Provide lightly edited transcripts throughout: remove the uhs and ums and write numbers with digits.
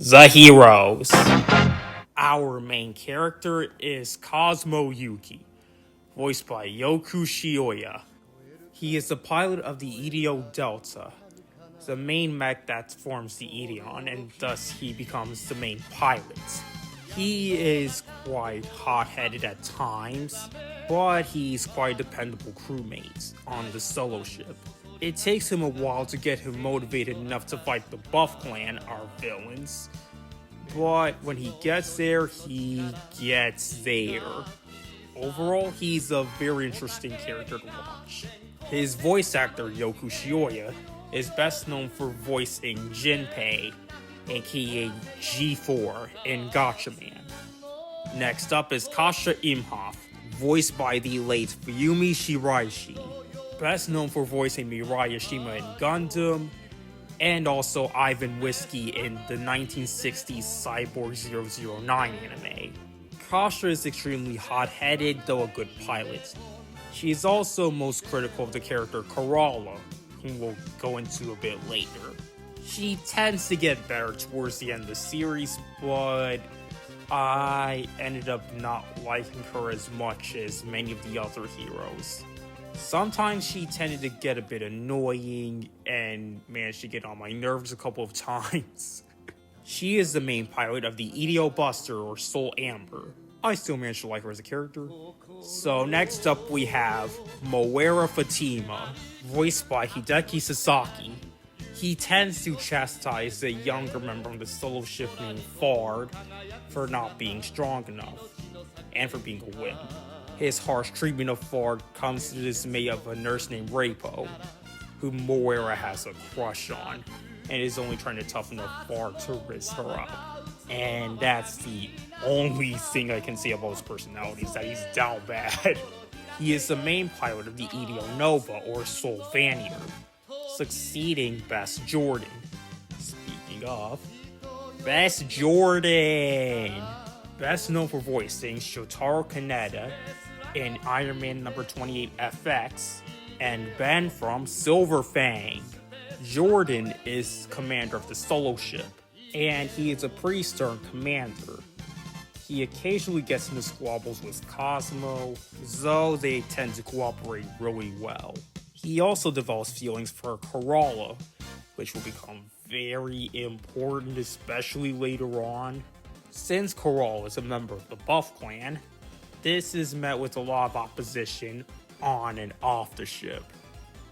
The heroes. Our main character is Cosmo Yuki, voiced by Yoku Shioya. He is the pilot of the Ideo Delta, the main mech that forms the Ideon, and thus he becomes the main pilot. He is quite hot-headed at times, but he's quite a dependable crewmate on the solo ship. It takes him a while to get him motivated enough to fight the Buff Clan, our villains, but when he gets there, he gets there. Overall, he's a very interesting character to watch. His voice actor, Yoku Shioya, is best known for voicing Jinpei, aka G4, in Gatchaman. Next up is Kasha Imhoff, voiced by the late Fuyumi Shiraishi, best known for voicing Mirai Yashima in Gundam, and also Ivan Whiskey in the 1960s Cyborg 009 anime. Kasha is extremely hot-headed, though a good pilot. She is also most critical of the character Corolla, whom we'll go into a bit later. She tends to get better towards the end of the series, but I ended up not liking her as much as many of the other heroes. Sometimes she tended to get a bit annoying and managed to get on my nerves a couple of times. She is the main pilot of the Ideo Buster or Soul Amber. I still managed to like her as a character. So next up we have Moera Fatima, voiced by Hideki Sasaki. He tends to chastise a younger member of the solo ship named Fard for not being strong enough, and for being a wimp. His harsh treatment of Fard comes to the dismay of a nurse named Repo, who Moera has a crush on, and is only trying to toughen up Fard to raise her up. And that's the only thing I can say about his personality, is that he's down bad. He is the main pilot of the Ideo Nova, or Soul Vanir, succeeding Best Jordan. Speaking of, Best Jordan! Best known for voicing Shotaro Kaneda in Iron Man number 28 FX, and Ben from Silver Fang. Jordan is commander of the solo ship, and he is a pretty stern commander. He occasionally gets into squabbles with Cosmo, though they tend to cooperate really well. He also develops feelings for Corolla, which will become very important, especially later on. Since Corolla is a member of the Buff Clan, this is met with a lot of opposition on and off the ship,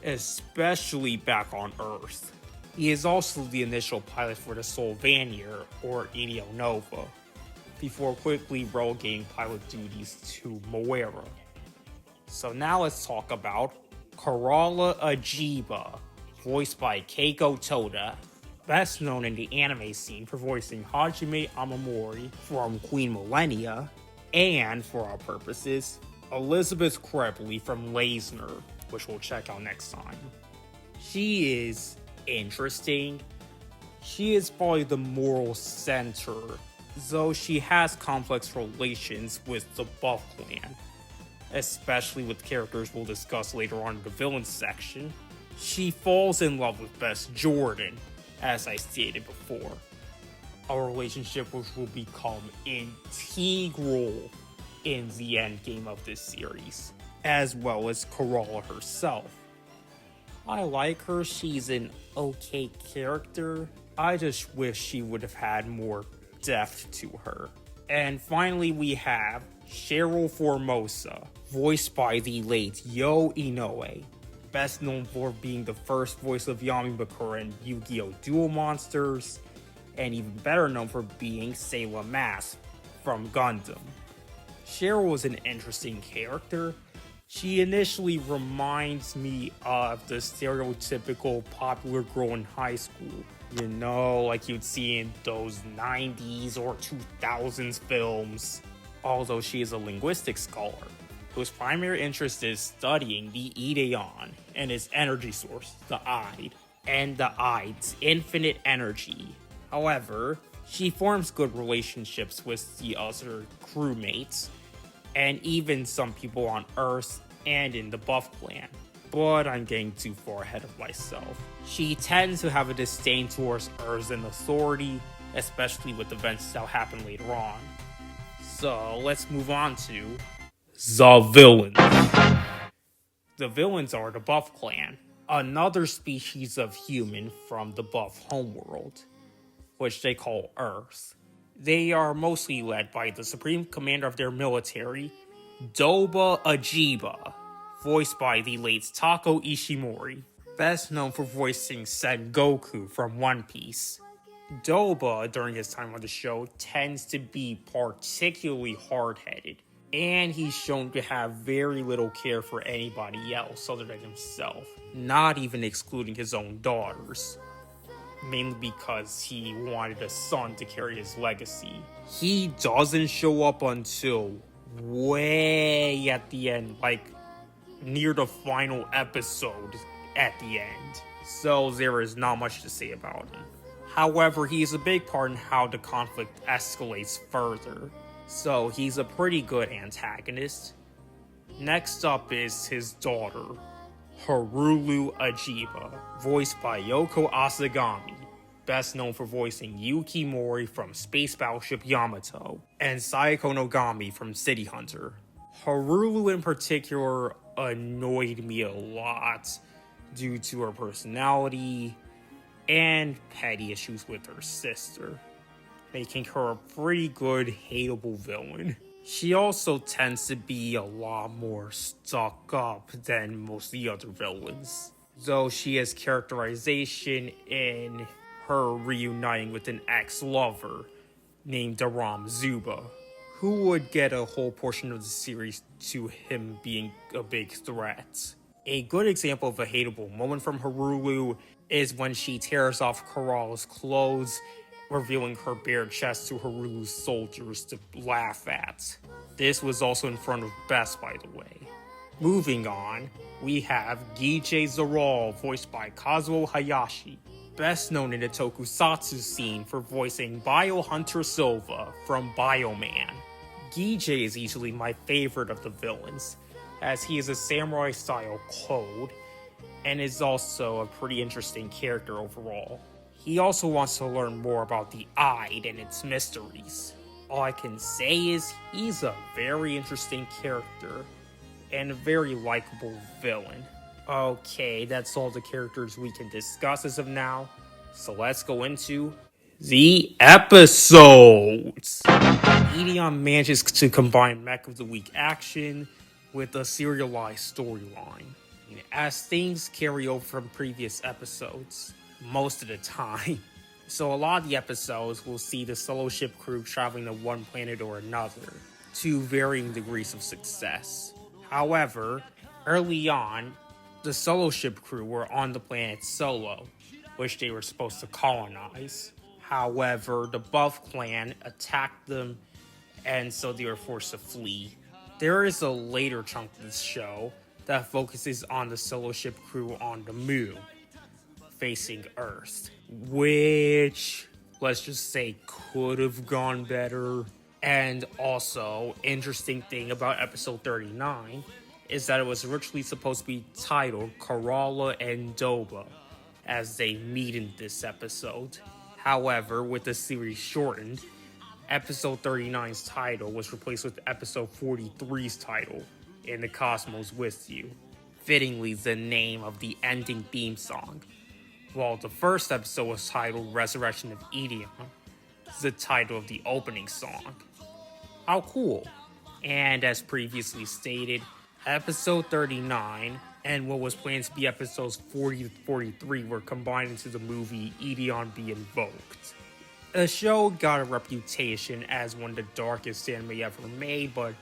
especially back on Earth. He is also the initial pilot for the Soul Vanir, or Ideo Nova, before quickly relegating pilot duties to Moera. So now let's talk about Corolla Ajiba, voiced by Keiko Toda, best known in the anime scene for voicing Hajime Amamori from Queen Millennia, and, for our purposes, Elizabeth Krepley from Leisner, which we'll check out next time. She is interesting. She is probably the moral center, though she has complex relations with the Buff Clan, especially with characters we'll discuss later on in the villains section. She falls in love with Best Jordan, as I stated before. A relationship which will become integral in the endgame of this series, as well as Corolla herself. I like her, she's an okay character. I just wish she would have had more depth to her. And finally we have Cheryl Formosa, voiced by the late Yo Inoue, best known for being the first voice of Yami Bakura in Yu-Gi-Oh! Duel Monsters, and even better known for being Sayla Mask from Gundam. Cheryl was an interesting character. She initially reminds me of the stereotypical popular girl in high school. You know, like you'd see in those 90s or 2000s films. Although she is a linguistics scholar, whose primary interest is studying the Ideon and its energy source, the Ide, and the Ide's infinite energy. However, she forms good relationships with the other crewmates, and even some people on Earth and in the Buff Clan. But I'm getting too far ahead of myself. She tends to have a disdain towards Earth and authority, especially with events that'll happen later on. So let's move on to the villains. The villains are the Buff Clan, another species of human from the Buff homeworld, which they call Earth. They are mostly led by the supreme commander of their military, Doba Ajiba, voiced by the late Tako Ishimori, best known for voicing Sengoku from One Piece. Doba, during his time on the show, tends to be particularly hard-headed, and he's shown to have very little care for anybody else other than himself, not even excluding his own daughters. Mainly because he wanted a son to carry his legacy. He doesn't show up until way at the end, like near the final episode at the end. So there is not much to say about him. However, he is a big part in how the conflict escalates further. So he's a pretty good antagonist. Next up is his daughter, Harulu Ajiba, voiced by Yoko Asagami, best known for voicing Yuki Mori from Space Battleship Yamato, and Sayako Nogami from City Hunter. Harulu in particular annoyed me a lot due to her personality and petty issues with her sister, making her a pretty good hateable villain. She also tends to be a lot more stuck up than most of the other villains, though she has characterization in her reuniting with an ex-lover named Aram Zuba, who would get a whole portion of the series to him being a big threat. A good example of a hateable moment from Harulu is when she tears off Corral's clothes, revealing her bare chest to Harulu's soldiers to laugh at. This was also in front of Best, by the way. Moving on, we have Gijay Zaral, voiced by Kazuo Hayashi, best known in the tokusatsu scene for voicing Biohunter Silva from Bioman. Gijay is easily my favorite of the villains, as he is a samurai-style code, and is also a pretty interesting character overall. He also wants to learn more about the Ide and its mysteries. All I can say is he's a very interesting character and a very likable villain. Okay, that's all the characters we can discuss as of now, so let's go into the episodes. Ideon manages to combine Mech of the Week action with a serialized storyline, as things carry over from previous episodes most of the time. So a lot of the episodes will see the solo ship crew traveling to one planet or another, to varying degrees of success. However, early on, the solo ship crew were on the planet Solo, which they were supposed to colonize. However, the Buff Clan attacked them, and so they were forced to flee. There is a later chunk of this show that focuses on the solo ship crew on the moon, facing Earth, which, let's just say, could have gone better. And also, interesting thing about episode 39 is that it was originally supposed to be titled Kerala and Doba, as they meet in this episode. However, with the series shortened, episode 39's title was replaced with episode 43's title, In the Cosmos With You, fittingly the name of the ending theme song, while the first episode was titled Resurrection of Ideon, the title of the opening song. How cool! And as previously stated, episode 39 and what was planned to be episodes 40 to 43 were combined into the movie Ideon Be Invoked. The show got a reputation as one of the darkest anime ever made, but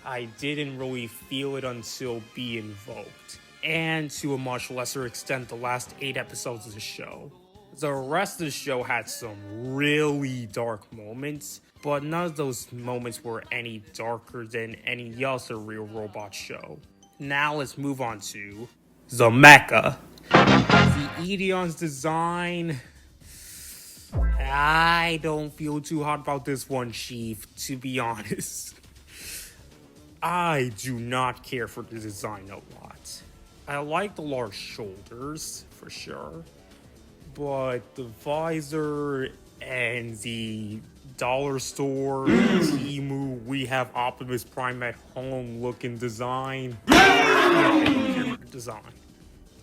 I didn't really feel it until Be Invoked, and to a much lesser extent the last 8 episodes of the show. The rest of the show had some really dark moments, but none of those moments were any darker than any other Real Robot show. Now let's move on to the mecha. The Ideon's design, I don't feel too hot about this one, Chief, to be honest. I do not care for the design a lot. I like the large shoulders, for sure, but the visor and the dollar store, Temu, we have Optimus Prime at home looking design. Design.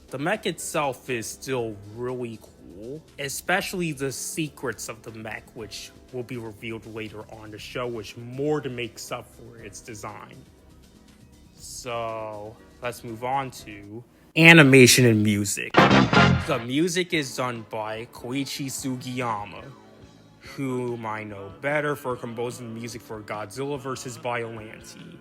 The mech itself is still really cool, especially the secrets of the mech, which will be revealed later on the show, which more than makes up for its design. So let's move on to animation and music. The music is done by Koichi Sugiyama, whom I know better for composing music for Godzilla vs. Biollante.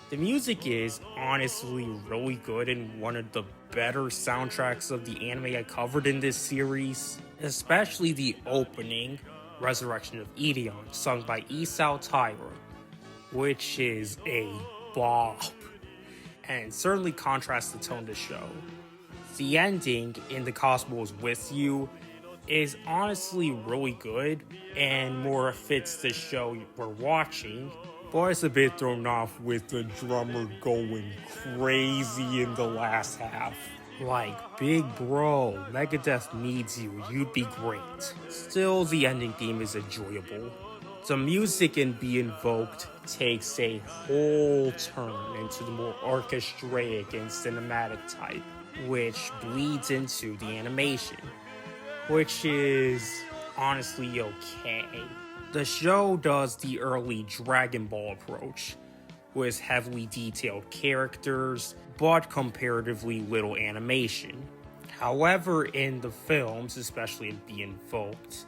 The music is honestly really good and one of the better soundtracks of the anime I covered in this series, especially the opening, Resurrection of Ideon, sung by Isao Taira, which is a bop, and certainly contrasts the tone of the show. The ending, In the Cosmos With You, is honestly really good and more fits the show we're watching, but it's a bit thrown off with the drummer going crazy in the last half. Like, big bro, Megadeth needs you, you'd be great. Still, the ending theme is enjoyable. The music in Be Invoked takes a whole turn into the more orchestraic and cinematic type, which bleeds into the animation, which is honestly okay. The show does the early Dragon Ball approach, with heavily detailed characters, but comparatively little animation. However, in the films, especially in Be Invoked,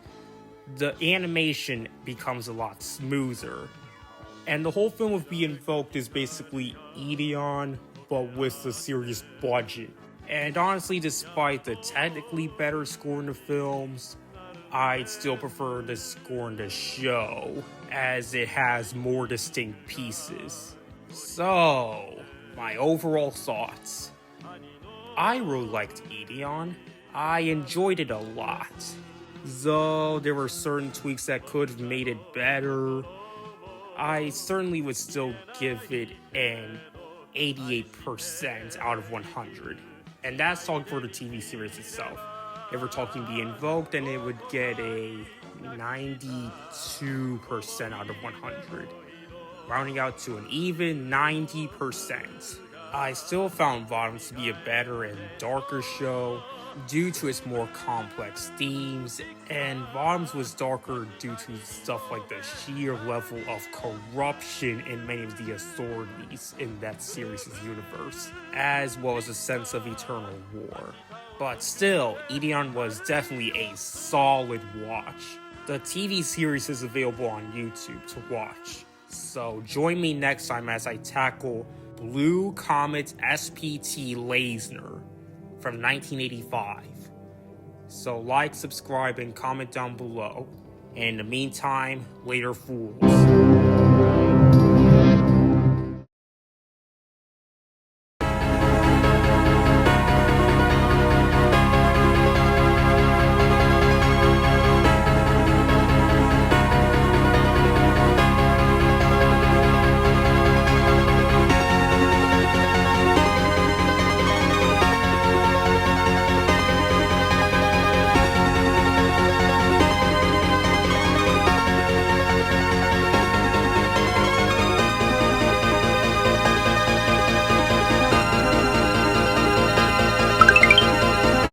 the animation becomes a lot smoother. And the whole film of Be Invoked is basically Ideon, but with a serious budget. And honestly, despite the technically better score in the films, I'd still prefer the score in the show, as it has more distinct pieces. So, my overall thoughts. I really liked Ideon. I enjoyed it a lot. Though there were certain tweaks that could have made it better, I certainly would still give it an 88% out of 100. And that's all for the TV series itself. If we're talking Be Invoked, then it would get a 92% out of 100. Rounding out to an even 90%. I still found Bottoms to be a better and darker show due to its more complex themes, and Bottoms was darker due to stuff like the sheer level of corruption in many of the authorities in that series' universe, as well as a sense of eternal war. But still, Ideon was definitely a solid watch. The TV series is available on YouTube to watch, so join me next time as I tackle Blue Comet SPT Lasner from 1985. So like, subscribe, and comment down below. And in the meantime, later fools.